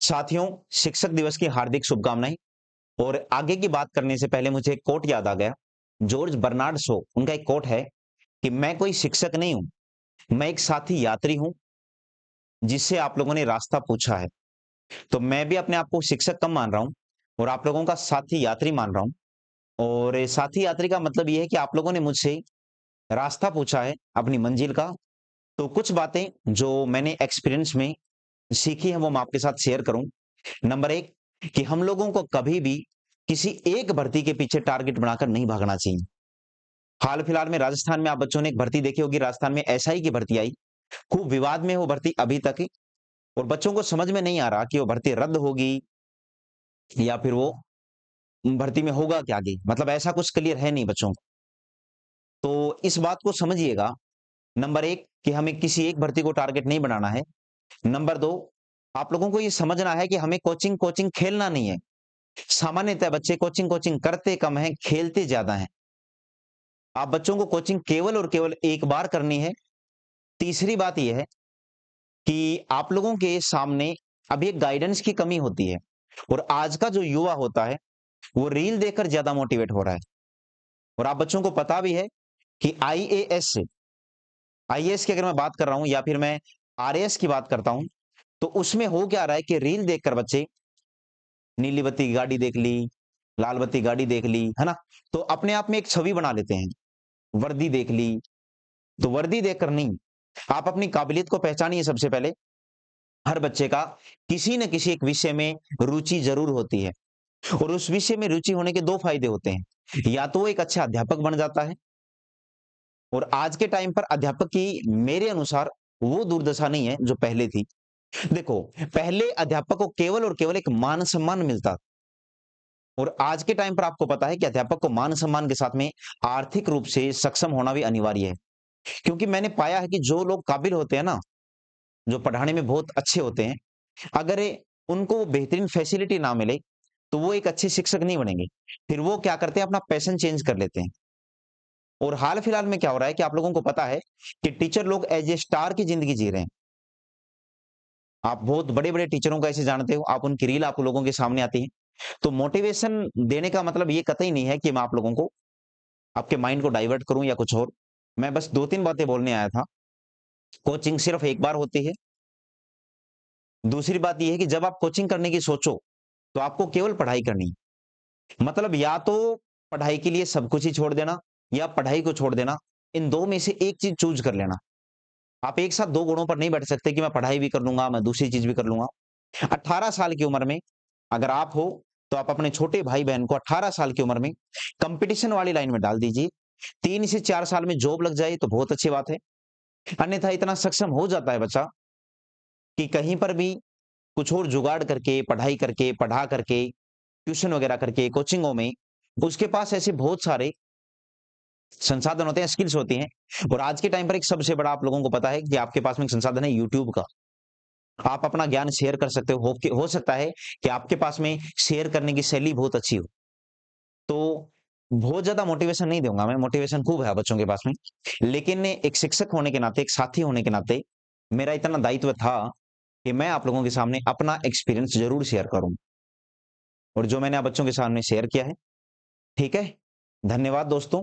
साथियों, शिक्षक दिवस की हार्दिक शुभकामनाएं। और आगे की बात करने से पहले मुझे एक कोट याद आ गया। जॉर्ज बर्नार्ड शॉ, उनका एक कोट है कि मैं कोई शिक्षक नहीं हूं, मैं एक साथी यात्री हूं जिससे आप लोगों ने रास्ता पूछा है। तो मैं भी अपने आप को शिक्षक कम मान रहा हूं और आप लोगों का साथी यात्री मान रहा हूं। और ये साथी यात्री का मतलब ये है कि आप लोगों ने मुझसे रास्ता पूछा है अपनी मंजिल का। तो कुछ बातें जो मैंने एक्सपीरियंस में सीखी है वो मैं आपके साथ शेयर करूं। नंबर 1, कि हम लोगों को कभी भी किसी एक भर्ती के पीछे टारगेट बनाकर नहीं भागना चाहिए। हाल-फिलहाल में राजस्थान में आप बच्चों ने एक भर्ती देखी होगी, राजस्थान में एसआई की भर्ती आई। खूब विवाद में वो भर्ती अभी तक है और बच्चों को समझ में नहीं आ रहा कि वो भर्ती रद्द होगी या फिर वो भर्ती में होगा क्या आगे? मतलब ऐसा कुछ क्लियर है नहीं बच्चों को। तो इस बात को समझिएगा। नंबर 1, कि हमें किसी एक भर्ती को टारगेट नहीं बनाना है। नंबर 2, आप लोगों को ये समझना है कि हमें कोचिंग खेलना नहीं है। सामान्यतः बच्चे कोचिंग करते कम हैं, खेलते ज़्यादा हैं। आप बच्चों को कोचिंग केवल और केवल एक बार करनी है। तीसरी बात ये है कि आप लोगों के सामने अभी एक गाइडेंस की कमी होती है और आज का जो युवा होता है, वो रील देखकर ज़्यादा मोटिवेट हो रहा है। और आप बच्चों को पता भी है कि आईएएस की अगर मैं बात कर रहा हूँ या फिर मैं आरएएस की बात करता हूँ, तो उसमें हो क्या रहा है कि रील देखकर बच्चे नीली बत्ती की गाड़ी देख ली, लाल बत्ती गाड़ी देख ली, है ना? तो अपने आप में एक छवि बना लेते हैं। वर्दी देख ली, तो वर्दी देखकर नहीं, आप अपनी काबिलियत को पहचानिए सबसे पहले। हर बच्चे का किसी न किसी एक विषय में रुचि ज़रूर होती है और उस विषय में रुचि होने के 2 फ़ायदे होते हैं। या तो वो एक अच्छा अध्यापक बन जाता है और आज के टाइम पर अध्यापक की मेरे अनुसार वो दुर्दशा नहीं है जो पहले थी। देखो, पहले अध्यापक को केवल और केवल एक मान-सम्मान मिलता और आज के टाइम पर आपको पता है कि अध्यापक को मान-सम्मान के साथ में आर्थिक रूप से सक्षम होना भी अनिवार्य है। क्योंकि मैंने पाया है कि जो लोग काबिल होते हैं ना, जो पढ़ाने में बहुत अच्छे होते हैं, अगर उनको वो बेहतरीन फैसिलिटी ना मिले, तो वो एक अच्छे शिक्षक नहीं बनेंगे। फिर वो क्या करते हैं, अपना पैशन चेंज कर लेते हैं। और हाल-फिलहाल में क्या हो रहा है कि आप लोगों को पता है कि टीचर लोग एज़ ए स्टार की ज़िंदगी जी रहे हैं। आप बहुत बड़े-बड़े टीचरों को ऐसे जानते हो, आप उनकी रील आप लोगों के सामने आती है। तो मोटिवेशन देने का मतलब ये कतई नहीं है कि मैं आप लोगों को आपके माइंड को डाइवर्ट करूँ या कुछ और। मैं बस 2-3 बातें बोलने आया था। कोचिंग सिर्फ़ एक बार होती है। दूसरी बात ये है कि जब आप कोचिंग करने की सोचो, तो आपको केवल पढ़ाई करनी है। मतलब या तो पढ़ाई के लिए सब कुछ ही छोड़ देना या पढ़ाई को छोड़ देना। इन 2 में से एक चीज़ चूज़ कर लेना। आप एक साथ 2 घोड़ों पर नहीं बैठ सकते कि मैं पढ़ाई भी कर लूँगा, मैं दूसरी चीज़ भी कर लूँगा। 18 साल की उम्र में अगर आप हो, तो आप अपने छोटे भाई-बहन को 18 साल की उम्र में कॉम्पिटिशन वाली लाइन में डाल दीजिए। 3 से 4 साल में जॉब लग जाए तो बहुत अच्छी बात है। अन्यथा इतना सक्षम हो जाता है बच्चा कि कहीं पर भी कुछ और जुगाड़ करके, पढ़ाई करके, पढ़ा करके, ट्यूशन वगैरह करके, कोचिंगों में उसके पास ऐसे बहुत सारे संसाधन होते हैं, स्किल्स होती हैं। और आज के टाइम पर एक सबसे बड़ा आप लोगों को पता है कि आपके पास में एक संसाधन है यूट्यूब का। आप अपना ज्ञान शेयर कर सकते हो सकता है कि आपके पास में शेयर करने की शैली बहुत अच्छी हो। तो बहुत ज़्यादा मोटिवेशन नहीं दूँगा मैं, मोटिवेशन खूब है बच्चों के पास में। लेकिन एक शिक्षक होने के नाते, एक साथी होने के नाते, मेरा इतना दायित्व था कि मैं आप लोगों के सामने अपना एक्सपीरियंस ज़रूर शेयर करूँ। और जो मैंने आप बच्चों के सामने शेयर किया है, ठीक है? धन्यवाद दोस्तों।